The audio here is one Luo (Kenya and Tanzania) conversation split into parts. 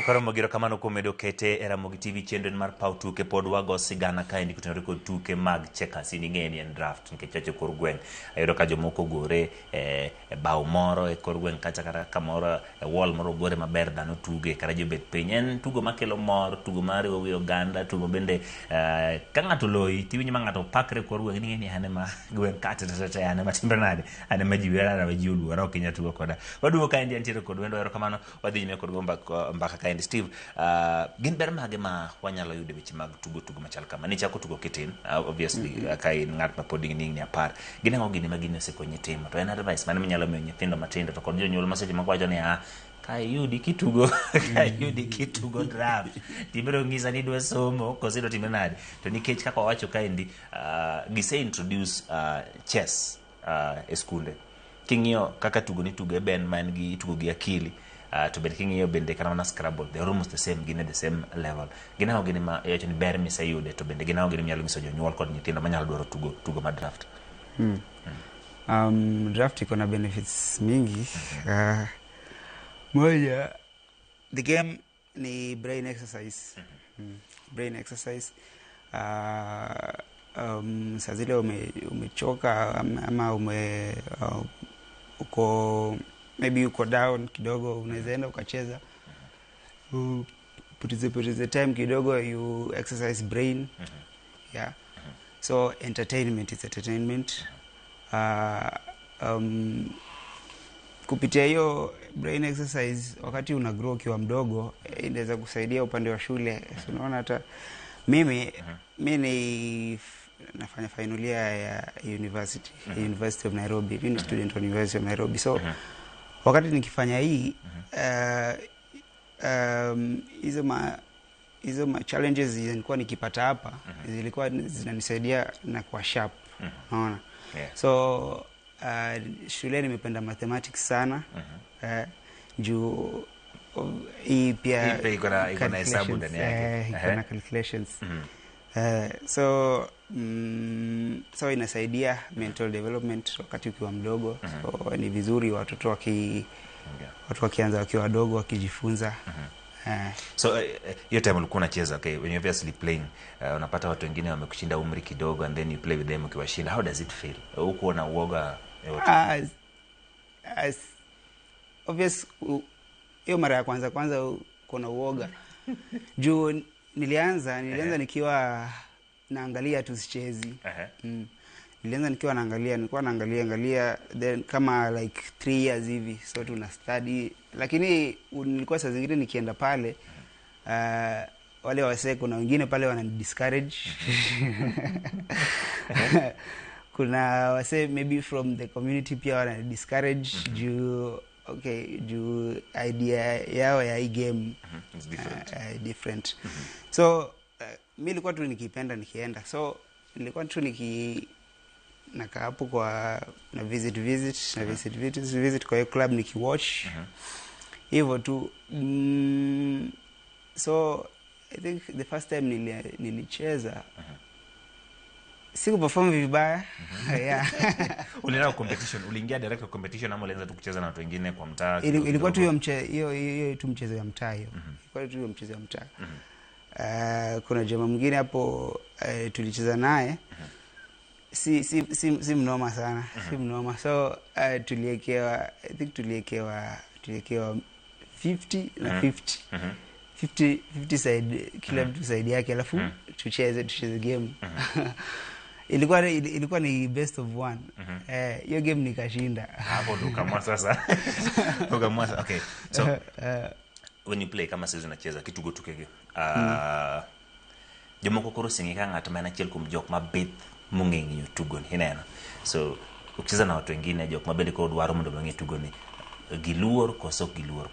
Koro mogiro kamano komedo kete era mogi TV chenro mar pau tuke pod wago sigana kaendi kutenore kod tuke mag checkers ing'eni en draft nikech chacho kor gweng' ayudo ka jomoko gore bao moro e kor gweng' kacha kata kamoro e wall moro gore maber dhano tuge kata jobet piny en tugo makelo mor tugo mar wi oganda tugo bende ka ng'ato loyi tiwinjo ma ng'ato pakre kor gweng' ing'eni ane ma gweng' kate tete ane ma timbe nade ane ma jiwe ana ma ji oluora ok inya tugo koda waduogo kaendi antiere kod wendo ero kamano wadhi nyime kod mbaka kaendi Steve gin ber mage ma wanyalo yudo weche mag tugo machal kama ni chako tugo kitin obviously ka in ng'at ma pod ing'ni apar gin ang'o gini ma gini osekonyi timo to en advice mane minyalo miyo nyithindo matindo to kod jonyuol ma seche moko wacho ni ka yudi kitugo draft tibiro ng'isa ni dwa somo koso dwa time nade to nikech kaka wawacho kaendi gise introduce chess e skunde king'iyo kaka tugo ni tugo e ben man gi tugo gi akili to bende king'iyo bende kana mana Scrabble they're almost the same gin at the same level ginago gini ma yacho ni ber miseyude to bende ginago gini minyalo nyiso jonyuol kod nyithindo manyalo dwaro tugo ma draft draft iko na benefits mingi moja the game ni brain exercise brain exercise saa zile umechoka ama uko maybe uko down kidogo unaweza enda ukacheza putize time kidogo you exercise brain yeah so entertainment is entertainment kupitia hiyo brain exercise wakati una grow ukiwa mdogo inaweza kusaidia upande wa shule unaona hata mimi nafanya final year ya University of Nairobi mimi ni student wa University of Nairobi so wakati nikifanya hii hizo ma challenges zilikuwa nikipata hapa zilikuwa zinanisaidia na kwa sharp unaona so shule nimependa mathematics sana juu hii pia iko na hesabu ndani yake iko na calculations so inasaidia mental development wakati ukiwa mdogo so ni vizuri watoto watu wakianza wakiwa wadogo wakijifunza so hiyo time ulikuwa unacheza okay when you obviously playing unapata watu wengine wamekushinda umri kidogo and then you play with them ukiwashinda how does it feel huko na uoga as obvious hiyo mara ya kwanza kuna uoga juu nilianza nikiwa naangalia tu sichezi nilianza nikiwa naangalia then kama like 3 years hivi so tuna study lakini nilikuwa saa zingine nikienda pale wale wasee kuna wengine pale wana discourage kuna wasee maybe from the community pia wana discourage juu idea yao ya hii game is different so mimi nilikuwa tu nikipenda nikienda so nilikuwa tu nakaa hapo kwa na visit kwa hiyo club nikiwatch hivyo tu so I think the first time nilicheza siku perform vibaya yeah ulienda competition uliingia direct competition ama ulianza tu kucheza na watu wengine kwa mtaa ilikuwa tu hiyo tu mchezo ya mtaa hiyo ilikuwa tu hiyo mchezo ya mtaa kuna jamaa mwingine hapo tulicheza naye si mnoma sana si mnoma so tuliekewa I think tuliekewa 50 na 50 side kila mtu side yake alafu tucheze game ilikuwa ni best of one hiyo game nikashinda hapo ndo kama sasa okay so when you play kama sisi tunacheza kitugo tukege jomoko koro singika ng'at ma achiel kuom jok mabith mong'eyo tugo ni ineno so ukicheza na watu wengine jok mabende koro dwaro mondo mang'e tugo ni giluor koso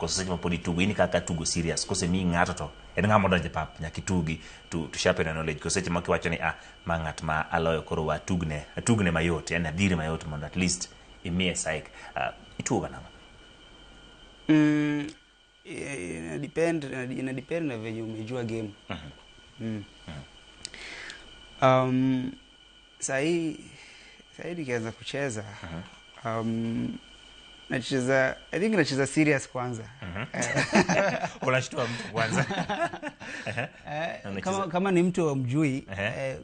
seche ma podi tugo ini kaka tugo serious kose mi ng'ato to en ng'ama donje pap nyaki tugi to sharpen knowledge kose seche ma kiwacho ni ma ng'at ma aloyo koro wa tugne mayot yani adhiri mayot mondo at least imiye psych ituga nang'o ina depend na venye umejua game sahi nikianza kucheza I think nacheza serious kwanza. Unashtua mtu kwanza. Kama ni mtu umjui,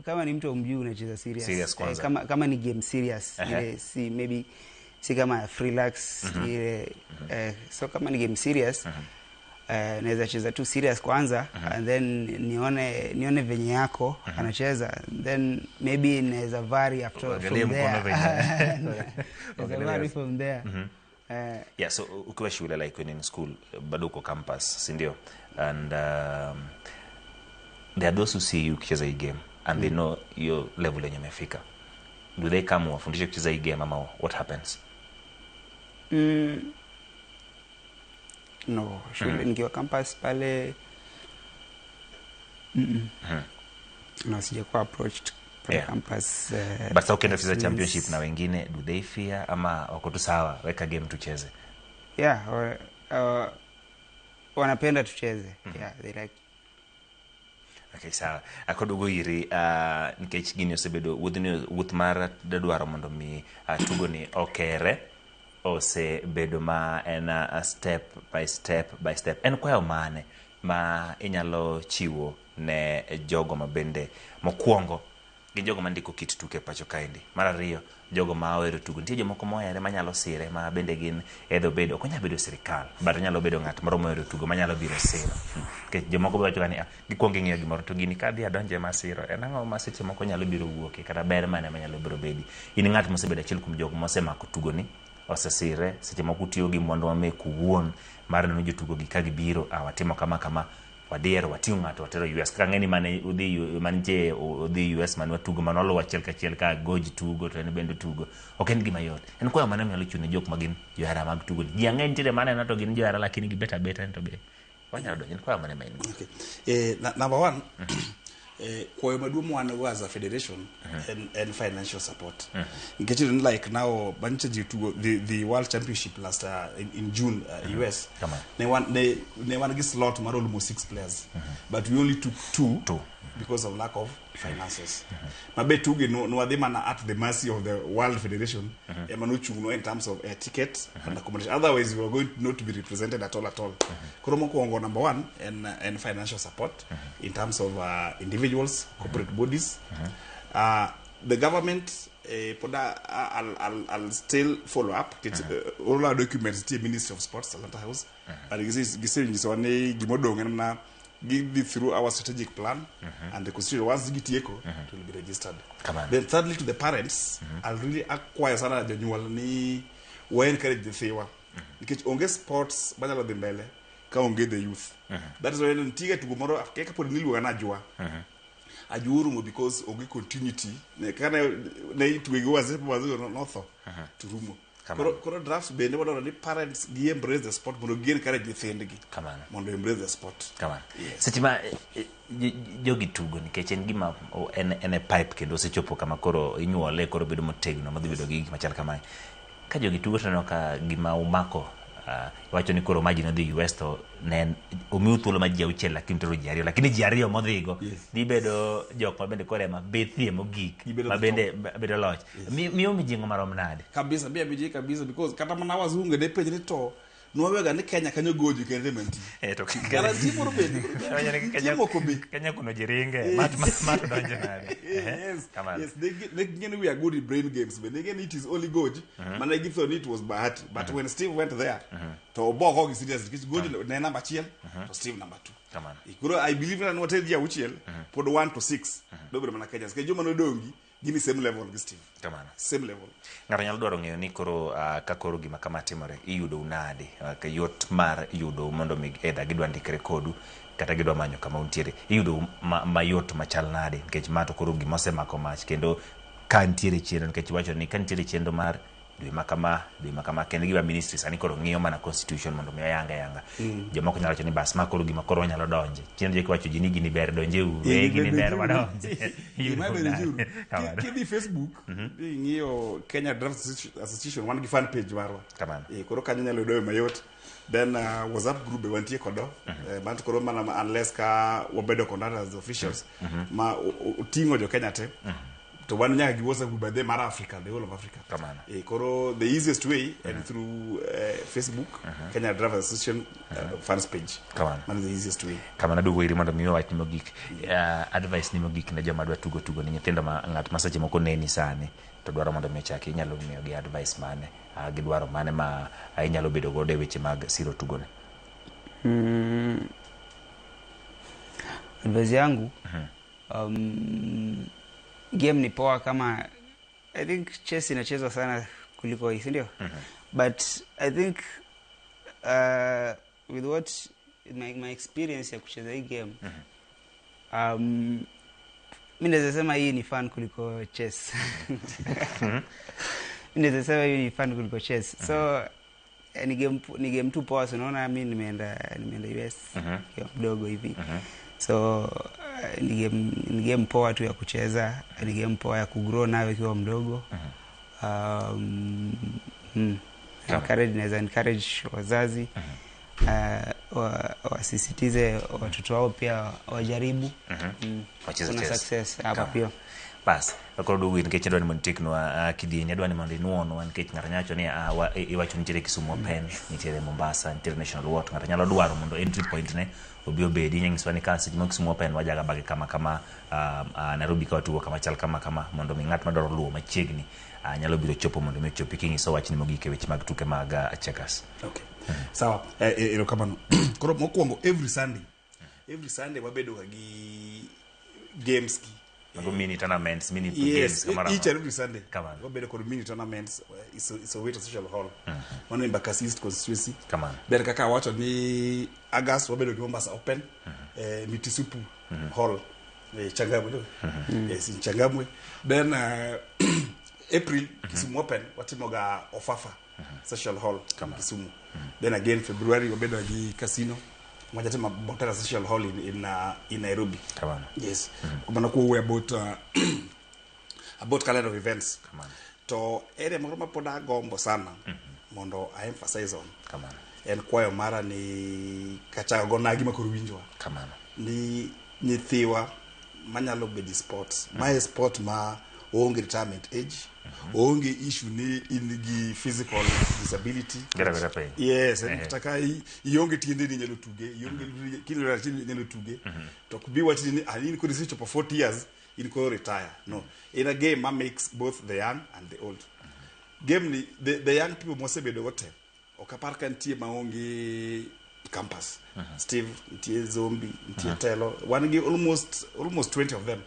kama ni mtu umjui unacheza serious. Serious kwanza. Kama ni game serious, ile si maybe si kama relax ile so kama ni game serious naweza cheza tu serious kwanza and then nione venye yako anacheza, then maybe naweza vary after from there. Yeah, so ukiwa shule like when in school bado uko campus, si ndio? And there are those who see you kucheza hii game and they know your level yenye umefika. Do they come wafundishe kucheza hii game ama what happens? No, shule nikiwa campus pale no, sijakuwa approached pale campus. But sasa ukienda kucheza championship na wengine, do they fear ama wako tu sawa weka game tucheze? Yeah, wanapenda tucheze. Yeah, they like. Okay, sawa. Akodugo iri nikech gini osebedo wuoth mar dwaro mondo mi tugo ni okere ose bedo ma en step by step. En kwayo mane ma inyalo chiwo ne jogo ma bende mokwongo gin jogo mandiko kit tuke pacho kaendi. Mar ariyo, jogo ma ohero tugo. Nitie jomoko mohere manyalo sire ma bende gin edho bedo. Ok onyal bedo sirikal, but nyalo bedo ng'at moro mohero tugo manyalo biro siro. Nikech jomoko wacho ni gikwongo ng'iyo gimoro to gini kadhi adonje masiro. En ang'o ma seche moko nyalo biro wuoke kata ber mane manyalo biro bedi. In ng'at mosebedo achiel kuom jogo mosemako tugo ni osesire seche moko tiyo gi mondo wamek wuon mar neno jotugo gi ka gibiro watimo kama wadiero wating'o ng'ato watero US kaka ng'eni mane udhi US mane watugo mane oluwo achiel kachiel ka goji tugo to en bende tugo ok en gima yot. En kwayo mane nyalo chune jok magin johera mag tugo ji ang'eny nitiere mane na to gin johera lakini gibet abeta to be wanyalo donjo. En kwayo mane main. Okay. Number one, kwayo maduong' wan as a federation and financial support. Nikech like now bunch of the World Championship last in June US. They want to slot mar almost 6 players. But we only took two because of lack of finances. Mabe tuge no adhi mana at the mercy of the World Federation in terms of tickets and accommodation. Otherwise we are going not to be represented at all. Koro mokwongo number one and financial support in terms of individuals, corporate bodies. The government I'll still follow up. All our documents to Ministry of Sports, Atlanta House. And give through our strategic plan and the constitution once it will be registered. Then thirdly, to the parents, I'll really acquire sana genual ni we encourage the thewa because onge sports badala de mbele ka onge the youth. That is why ntiga tugomoro afkeka pod nilwa najua ajurumo because onge continuity kana na itwege wazepo wazo notho turumo. Koro drafts bende wadoro ni parents gi embrace the sport mondo gi encourage nyithindgi mondo embrace the sport. Seche ma jogi tugo nikech en gima en pipe kendo osechopo kama koro inyuole koro bedo motegno madhi bedo gi gik machal kamae. Ka jogi tugo to ka gima umako wacho ni koro maji no dhi US to ne omiu thuolo ma ji auchiel lakini tero ji ariyo lakini ji ariyo modhigo dhi bedo jok ma bende kore ma bethie mogik ma bende bedo loch. Miyo mijingo marom nade? Kabisa bia biji kabisa because kata mana wazungu de penj ni to nwawega ni Kenya kanyo goji kende menti. To kara tipo bende. Kenya kuno jiringe mat donje nade. Yes, they again we are good in brain games but again it is only goji. Man I give it was bahati but when Steve went there to oboko gi serious because goji na number 1 to Steve number 2. Ikuro I believe na hotel ya uchiel pod 1 to 6 dobre mana Kenya ke joma no dongi gini same level gi Steve. Same level. Ng'ato nyalo dwaro ng'eyo ni koro ka koro gima kama timore iyudo unade ka yot mar yudo mondo mi edha gidwa ndikre kodu kata gidwa manyo kama untiere iyudo mayot machal nade nikech mato koro gima osemako mach kendo ka ntiere chenro nikech wacho ni ka ntiere chenro mar dwe makama kendo giwa ministry sani koro ng'iyo mana constitution mondo mi yanga jomoko nyalo wacho ni bas ma koro gima koro nyalo donje chenro jeki wacho jini gini ber donje gini ber wadonje kidi Facebook ng'iyo Kenya Draft Association wan gi fan page marwa koro kanyo nyalo doyo mayot. Then WhatsApp group wantie kodo bantu koro mana unless ka wabedo kondata as officials ma utingo jo Kenya te to one nyaka giwosa by them mar Africa, the whole of Africa. Kamano. Koro the easiest way and through Facebook, Kenya Drivers Association fans page. Kamano. Man the easiest way. Kamano dugo iri mondo miyo wach ni mogik. Advice ni mogik ne joma dwa tugo ni nyithindo ma ng'at ma seche moko neni sani to dwaro mondo mi chaki inyalo miyo gi advice mane gidwaro mane ma inyalo bedo godo e weche mag siro tugo ne. Advice yangu game ni poa kama I think chess inachezwa sana kuliko hii, si ndio? But I think with what my experience ya kucheza hii game mimi naweza sema hii ni fun kuliko chess. Mimi naweza sema hii ni fun kuliko chess. So ni game tu poa, so unaona mimi nimeenda US kidogo hivi. So ni game poa tu ya kucheza, ni game poa ya kugrow nayo ikiwa mdogo. Encourage wazazi wasisitize watoto wao pia wajaribu kuna success hapa pia. Bas, akoro dugo nikech dwani mondo tekno kidieny dwani mondo inuono nikech ng'ato nyacho ni iwacho nitiere Kisumu Open, nitiere Mombasa International Water, ng'ato nyalo dwaro mondo entry point ne obi obedi nyingiswa ni kasi mo Kisumu Open wajaga bage kama Nairobi ka tugo kama chal kama mondo mi ng'at madwaro luwo machiegni nyalo biro chopo mondo mi chopi kingiso wach ni mogike weche mag tuke mag checkers. Okay. Sawa, kamano. Koro mokwongo every Sunday wabedo gi games ki Mago mini tournaments, mini games kamara. Each and every Sunday. Kamano. Wabedo kod mini tournaments it's a way to social hall. One in Bakasi East constituency. Kamano. Ber kaka wacho ni August wabedo gi Mombasa Open, Mitisupu Hall, Changamwe. Yes, in Changamwe. Then April Kisumu Open watimoga Ofafa Social Hall Kisumu. Then again February wabedo gi Casino Majatema Botara Social Hall in Nairobi. Kamano. Yes. Kumana ku about calendar of events. Kamano. To ere moro mapoda gombo sana mondo I emphasize on. Kamano. En kwayo mara ni kacha gona gima koro winjwa. Kamano. Ni nyithiwa manyalo bedi sports. My sport ma onge retirement age. Onge issue ni in physical disability. Gara pay. Yes, nataka ionge tiende ni nyalo tuge, ionge kile nyalo tuge. To kubi wati ni alini ko research for 40 years in ko retire. No. In a game that makes both the young and the old. Game ni the young people must be dogote. Okapar kan tie maonge campus. Steve, tie Zombie, tie Telo. One give almost 20 of them.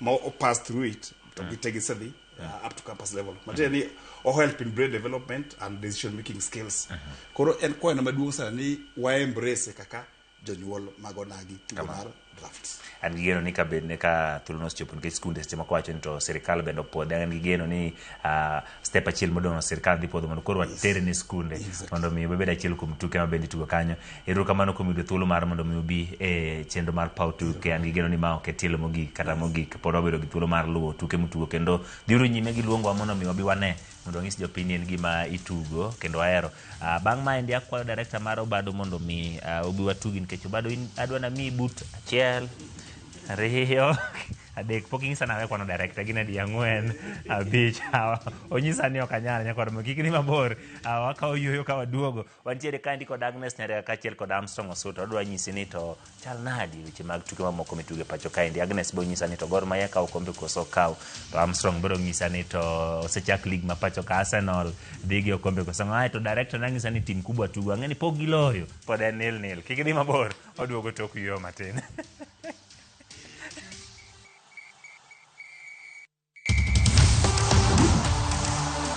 More pass through it. To take it steady. Up to campus level. Materially, or help in brain development and decision making skills. Koro en kwa na maduong sana ni wa embrace kaka jonyuol magonagi tugar drafts. And gigeno ni kabed ne ka tulunos chopo nikech skunde seche moko wacho ni to sirikal bende opodhe and gigeno ni step achiel modong sirikal dhi podho mondo koro watere ne skunde mondo mi bebed achiel kuom tuke mabende tugo kanyo. Ero kamano kuom yudo thuolo mar mondo mi obi e chenro mar paw tuke and gigeno ni ma ok tielo mogik kata mogik pod wabedo gi thuolo mar luwo tuke mutugo kendo dhiro nyime gi luongo mondo mi obi wane mondo ng'is jopiny en gima itugo kendo ahero. Bang' maendi akwayo director mar Obado mondo mi obi watugi nikech Obado adwa na mi but achiel ariyo adek pok ing'isa nawe kwano director gin adi 4 5 onyisa ni ok anyal nyakoro kik ni mabor wakawo yueyo ka waduogo wantiere ka ndiko Agnes Nyarega kaachiel kod Armstrong Osuta odwa nyisi ni to chal nadi weche mag tuke mamoko mituge pacho kaendi. Agnes bo nyisa ni to Gor Mahia kawo kombe koso kawo, to Armstrong biro nyisa ni to osechak league ma pacho ka Arsenal dhi gi okombe koso ngae, to director nanyisa ni tim kubwa tugo ang'eni pok giloyo pod en 0-0 kik ni mabor oduogo tok yueyo matin.